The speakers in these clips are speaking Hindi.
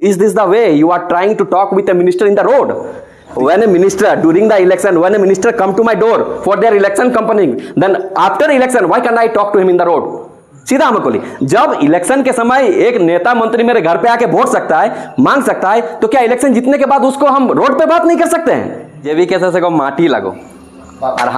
Is this the way you are trying to talk with a minister in the road? When a minister during the election, when a minister come to my door for their election campaigning, then after election, why can't I talk to him in the road? सीधा हमें बोली, जब इलेक्शन के समय एक नेता मंत्री मेरे घर पे आके वोट सकता है, मांग सकता है, तो क्या इलेक्शन जीतने के बाद उसको हम रोड पे बात नहीं कर सकते हैं? जेबी कैसे से को माटी लगो और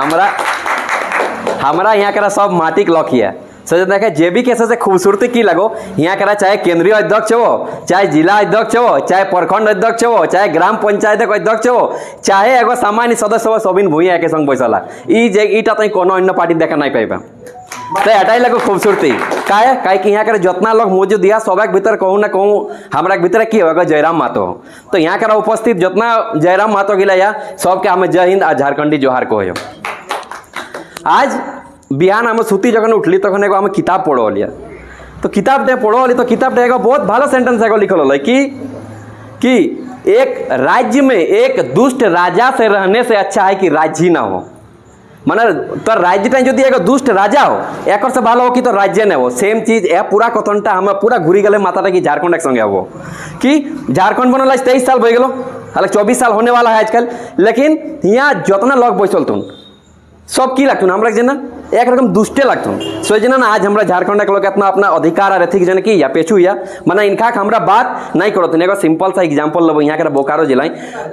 हमारा यहाँ करा सब माटी के लॉक है। सोच देखे जेबी कैसे से खूबसूरती की लगो यहाँ करा, चाहे केंद्रीय अध्यक्ष हो, चाहे जिला अध्यक्ष हो, चाहे प्रखंड अध्यक्ष हो, चाहे ग्राम पंचायत अध्यक्ष हो, चाहे एगो सामान्य सदस्य हो, सबिन भूया के संग बैसला ईटा तो कोनो अन्य पार्टी देखा नहीं पाइबा। तो एटाई लगो खूबसूरती काहे कि यहाँ करे जितना लोग मौजूद दिया सबक भीतर कहूँ ना कहूँ हमारा भीतर की होगा जयराम महतो। तो यहाँ करा उपस्थित जितना जयराम महतो गिला या सबके हमें जय हिंद आ झारखंडी जोहार कहो। आज बिहान हम सुती जखन उठली तखन एगो हम किताब पढ़ो लिया, तो किताब डे पढ़ो ली, तो किताब डे एगो बहुत भालो सेंटेंस एगो लिखल हो कि एक राज्य में एक दुष्ट राजा से रहने से अच्छा है कि राज्य ही ना हो। माने तो राज्य जो एगो दुष्ट राजा हो एक से भालो हो कि तो राज्य ने हो। सेम चीज ए पूरा कथनटा हम पूरा घूरी गले माथा कि झारखंड के संगे हो कि झारखंड बनल 23 साल हो गलो, हालांकि 24 साल होने वाला है आजकल, लेकिन यहाँ जितना लोग बैसल तुन सब की लगतुन हमरा जना एक रकम दुष्टे लगतुन। सोचना ना आज हमरा झारखंड के लोग इतना अपना अधिकार और एथिक जन की या पेछू या माना इनका हमरा बात नहीं करो। एगो सिंपल सा एग्जांपल लेबो, यहाँ के बोकारो जिला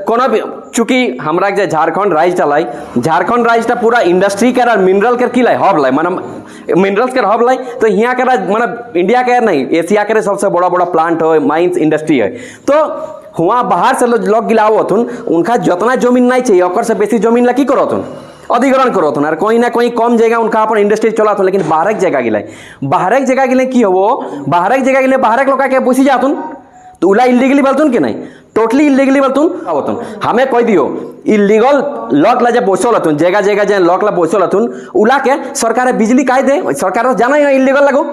कोनो भी चूंकि हमरा जे झारखंड राज्य चलाई, झारखंड राज्य पूरा इंडस्ट्री के और मिनरल के की लाई हब लाई, माना मिनरल्स के हब लाई। तो यहाँ के माना इंडिया के नहीं एशिया के सबसे बड़ा बड़ा प्लांट हो, माइंस इंडस्ट्री है। तो हुआ बाहर से लोग गिलाओ थुन, उनका जितना जमीन नहीं चाहिए और से बेसी जमीन ला की करो थुन अधिग्रहण करो थुन, और कहीं ना कहीं कम जगह उनका अपन इंडस्ट्री चला थुन। लेकिन बाहर एक जगह गिलाए, बाहर एक जगह गिले की हो, बाहर एक जगह गिले बाहर लोग के पोसी जातुन, तो उला इलीगली बोलतुन कि नहीं, टोटली इलीगली बोलतुन आवतुन। हमें कह दियो इलीगल लॉक ला जब बोसल हतुन, जगह जगह जे लॉक ला बोसल हतुन, उला के सरकार बिजली काहे दे, सरकार जाना ही इलीगल लगो,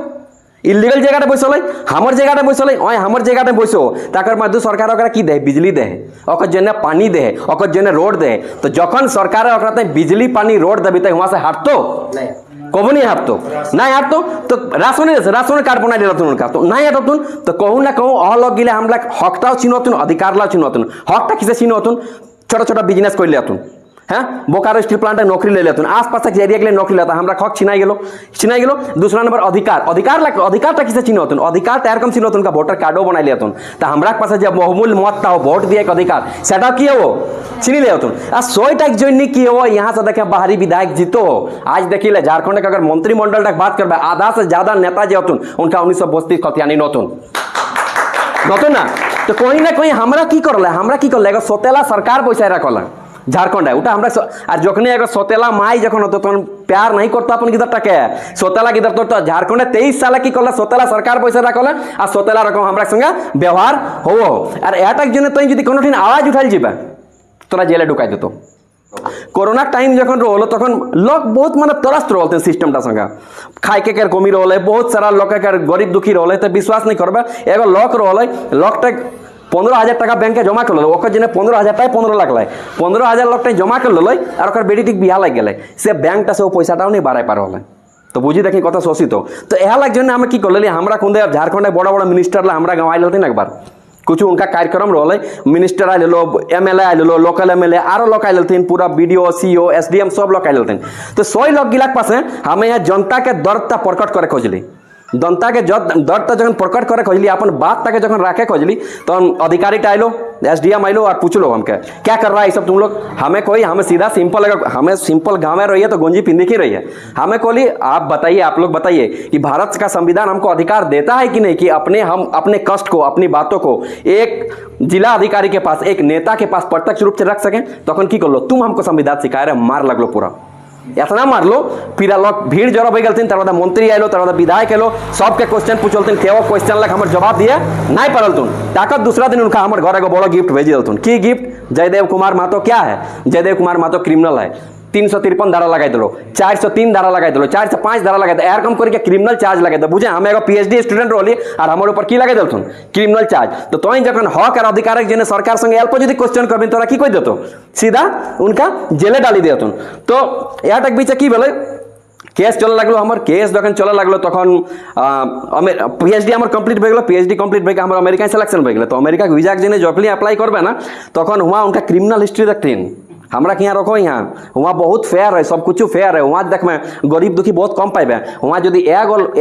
इलीगल जगह बैसल हमार जगह बैसल हमार जगह बैसो तक मध्य सरकार ओकरा की दे बिजली दे, ओकर जने पानी दे, ओकर जने रोड दे। तो जखन सरकार ओकरा बिजली पानी रोड देबी तो वहां से हटतो कबो नहीं हटतो, नहीं हटतो तो राशन कार्ड बना ले उनका, तो नहीं हटतुन। तो कहूँ ना कहूँ अह लग गिले हम हकटाओ छिनतुन, अधिकार ला छिनतुन। हकटा किसे छिनतुन, छोटा छोटा बिजनेस कर लेतुन, हाँ बोकारो स्टील प्लांट नौकरी ले लेते आस पास के एरिया के लिए नौकरी लेता हमरा हक छिना गेलो। दूसरा नंबर अधिकार किसे छिन होतुन, अधिकार तैयार कम छिन होतुन का वोटर कार्डो बना लिया तो हमरा पास जब बहुमूल्य मत था वोट दिए अधिकार सेटा की हो छिनी ले होतुन। आ 100 टैक्स जो नहीं किए हो यहाँ से देखे बाहरी विधायक जीतो हो। आज देखिए झारखंड के अगर मंत्रिमंडल तक बात करबे आधा से ज्यादा नेता जो होतुन उनका 1932 खतियानी नतुन ना। तो कहीं ना कहीं हमरा की करल एगो सोतेला सरकार पैसा रखल झारखंड है उठा हमरा और जखने एगो सोतेला माई जखन होतो तखन प्यार नहीं करता अपन गिदर टके सोतेला गिदर तो झारखंड 23 साल की कल सोतेला सरकार पैसा रखल आ सोतेला रकम हमरा संगे व्यवहार हो और एटक जने तई यदि कोनो ठिन आवाज उठाइल जीबे तोरा जेले ढुकाई देतो। कोरोना टाइम जखन रहल तखन लोग बहुत माने तरस्त रहल सिस्टमटा संगे खाए के कमी रहल, बहुत सारा लोग के गरीब दुखी रहल। तो विश्वास नहीं करबे एगो लॉक रहल, लॉक 15,000 टका बैंक के जमा कर लो, ओकर जने 15,000 टाइम 15 लाख लाई 15,000 लाख टाइम जमा कर लो और ओकर बेटी टिक बिहा लग गए से बैंक से वो पैसाटाও नहीं बाढ़ पा रहा। तो बुझी देखी कत शोषित हो। तो यह लग जन हमें की कर हमरा खुदे झारखंड बड़ा बड़ा मिनिस्टर ला हमरा गाँव आयल हथिन एक बार कुछ उनका कार्यक्रम रहा minister oil MLA oil local MLA आरो लोग आयल हथिन पूरा BDO CO SDM सब लोग आयल हथिन। तो 100 लोग गिला पास हमें यहाँ जनता के दर्दता प्रकट करे खोजली, जनता के दर्द जखन प्रकट करे खोजली अपन बात तक जखन राखे खोजली तो अधिकारी आइलो SDM आइलो और पूछलो हमके क्या कर रहा है सब तुम लोग। हमें कोई हमें सीधा सिंपल हमें सिंपल गाँव में रही है तो गंजी पिंदी की रही है। हमें कोली आप बताइए, आप लोग बताइए कि भारत का संविधान हमको अधिकार देता है कि नहीं कि हम अपने कष्ट को अपनी बातों को एक जिला अधिकारी के पास एक नेता के पास प्रत्यक्ष रूप से रख सकें। तखन की कर लो तुम हमको संविधान सिखाए रहे मार लगलो पूरा इतना मार लो फिर लोग भीड़ जरा हो गलथिन तरह मंत्री आलो तरह विधायक आलो सबके क्वेश्चन पूछलथिन केवो क्वेश्चन लग हमर जवाब दिए नहीं पारलथुन ताकत दूसरा दिन उनका हमर घर एगो बड़ा गिफ्ट भेजी दलथुन। की गिफ्ट? जयदेव कुमार महतो क्या है? जयदेव कुमार महतो क्रिमिनल है, 353 धारा लगा दिलो, 403 धारा लगा दिलो, 405 धारा लगा दो एर कम करके क्रिमिनल चार्ज लगा दो। बुझे हम एगो PhD स्टूडेंट रही और हमारे ऊपर की लगा दिलथुन क्रिमिनल चार्ज। तो तुम जखन हक और अधिकार जने सरकार संगे अल्प यदि क्वेश्चन करबी तोरा की कोई देतो सीधा उनका जेले डाली देतुन। तो यहाँ तक बीच की भेलै কেস চলা লাগলো আমার, কেস যখন চলা লাগলো তখন পিএইচডি আমার কমপ্লিট হয়ে গেলো, পিএইচডি কমপ্লিট হয়ে আমার अमेरिका सिलेक्शन हो गया। तो अमेरिका वीजा जिन्हें जॉबली अप्लाई करबे ना तখন वहाँ उनका क्रिमिनल हिस्ट्री देखतीन, हमरा के यहाँ रखो यहाँ वहाँ बहुत फेयर है, सब कुछ फेयर है। वहाँ देख में गरीब दुखी बहुत कम पाइबे। वहाँ जो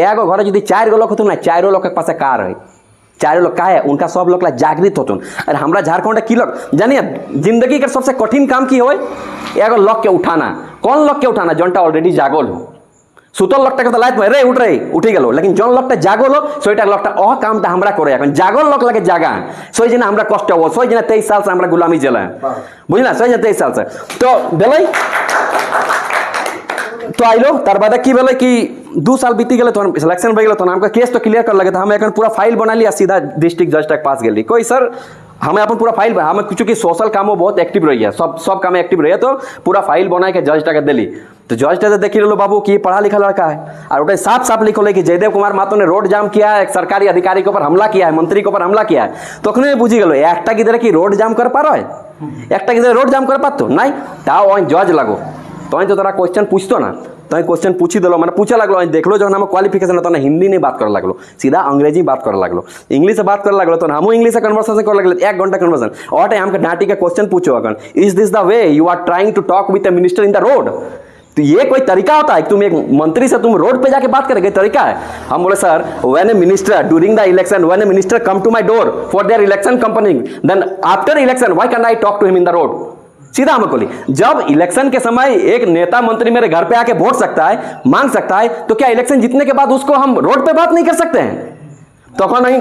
एगो घर जो 4 गो लोग होते ना, 4 लोग के पास कार है, 4 लोग का है उनका सब लोग जागृत होतुन। अरे हमरा झारखंड की लोग जानिए जिंदगी के सबसे कठिन काम की हो, एगो लोग के उठाना। कौन लोग के उठाना? जनता ऑलरेडी जागल हो, सुतल लोकटा के लाइट में रे उठ रही उठी गलो, लेकिन जन लोकटा जागल हो सोटा लोकटा काम हमरा करे। এখন जागल लोक लगे जागा सोई जिना हमरा कष्ट हो, सोई जिना 23 साल से हमरा गुलामी चला, बुझला, सोई जिना 23 साल से तो बेलै तो आइलो तार बाद की बेलै कि 2 साल बीती गए तो सिलेक्शन हो गए। तो हमका केस तो क्लियर कर लगे, तो हम पूरा फाइल बना लिया, सीधा डिस्ट्रिक्ट जज तक पास गेली। कोई सर हमें अपन पूरा फाइल हमें चूंकि सोशल कामों बहुत एक्टिव रही है, सब काम एक्टिव रही है, तो पूरा फाइल बना के जज तक दिली। तो जज टे देखी लो बाबू कि पढ़ा लिखा लड़का है, और उठे साफ साफ लिखो है कि जयदेव कुमार महतो ने रोड जाम किया है, एक सरकारी अधिकारी के ऊपर हमला किया है, मंत्री के ऊपर हमला किया है। तो बुझी गलो एक गिदरे की रोड जाम कर पा रहा है, एक गिदरे रोड जाम कर पातो नहीं, ताओ जज लगो तो तोरा क्वेश्चन पूछतो ना, तो क्वेश्चन पूछी दिलो, मैंने पूछे लगलो, देख लो जो हम क्वालिफिकेशन है तो हिंदी नहीं बात कर लगलो, सीधा अंग्रेजी बात कर लगलो, इंग्लिश से बात कर लगलो। तो हम इंग्लिश से कन्वर्सेशन कर लगलो 1 घंटा कन्वर्सेशन। और टाइम हमके डांटी के क्वेश्चन पूछो अगर is this the way you are trying to talk with a minister in the road. तो ये कोई तरीका होता है? तुम एक मंत्री से तुम रोड पे जाके बात करेंगे, तरीका है? हम बोले sir when a minister during the election, when a minister come to my door for their election company, then after election why can I talk to him in the road. सीधा हम बोली जब इलेक्शन के समय एक नेता मंत्री मेरे घर पे आके वोट सकता है, मांग सकता है, तो क्या इलेक्शन जीतने के बाद उसको हम रोड पे बात नहीं कर सकते हैं? तो कौन नहीं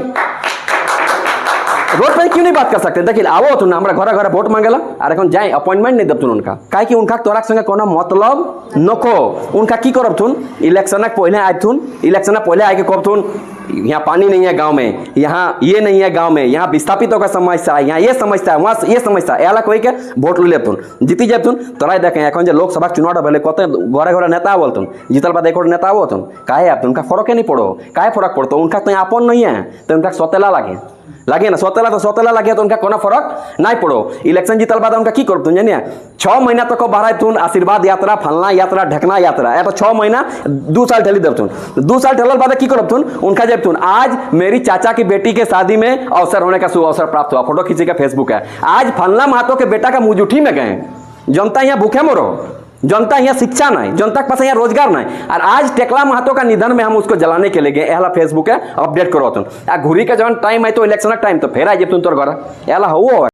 रोड पे क्यों नहीं बात कर सकते? देखिए आओ तुम हमरा घर घर वोट मांगेला और এখন जाए अपॉइंटमेंट नहीं देब तुम उनका, काहे कि उनका तोरा संगे कोनो मतलब नको। उनका की करब तुम इलेक्शन पहले आए तुम, इलेक्शन पहले आके कब तुम यहाँ पानी नहीं है गांव में, यहाँ ये नहीं है गांव में, यहाँ विस्थापितों का समस्या है, यहाँ ये समस्या है, वहाँ ये समस्या है, एला कोई के वोट ले तुम जीती जाए तुम। तोरा देखें এখন যে लोकसभा चुनाव भले कत घरे घरे नेता बोल तुम जीतल बाद एक नेता हो तुम, काहे आप उनका फर्क नहीं पड़ो, काहे फर्क पड़तो? उनका तो अपन नहीं है तो उनका सौतेला लगे ना, सौतेला तो सौतेला लगे तो उनका कोनो फर्क नहीं पड़ो। इलेक्शन जीतल बाद उनका की करब तुम जानिए 6 महीना तक बढ़ाए तुम आशीर्वाद यात्रा, फलना यात्रा, ढकना यात्रा, या तो 6 महीना 2 साल ठेली देव तुम, 2 साल ठेलल बाद की करब तुम उनका जब तुम आज मेरी चाचा की बेटी के शादी में अवसर होने का शुभ अवसर प्राप्त हुआ, फोटो खींचे का फेसबुक है, आज फलना महतो के बेटा का मुजुठी में गए, जनता यहाँ भूखे मरो, जनता यहाँ शिक्षा नहीं, जनता के पास यहाँ रोजगार नहीं, और आज टेकला महतो का निधन में हम उसको जलाने के लिए गए। एला फेसबुक है अपडेट करो तुम घुरी के जब टाइम है तो इलेक्शन टाइम तो फेर आ तुम तोर घर एला हो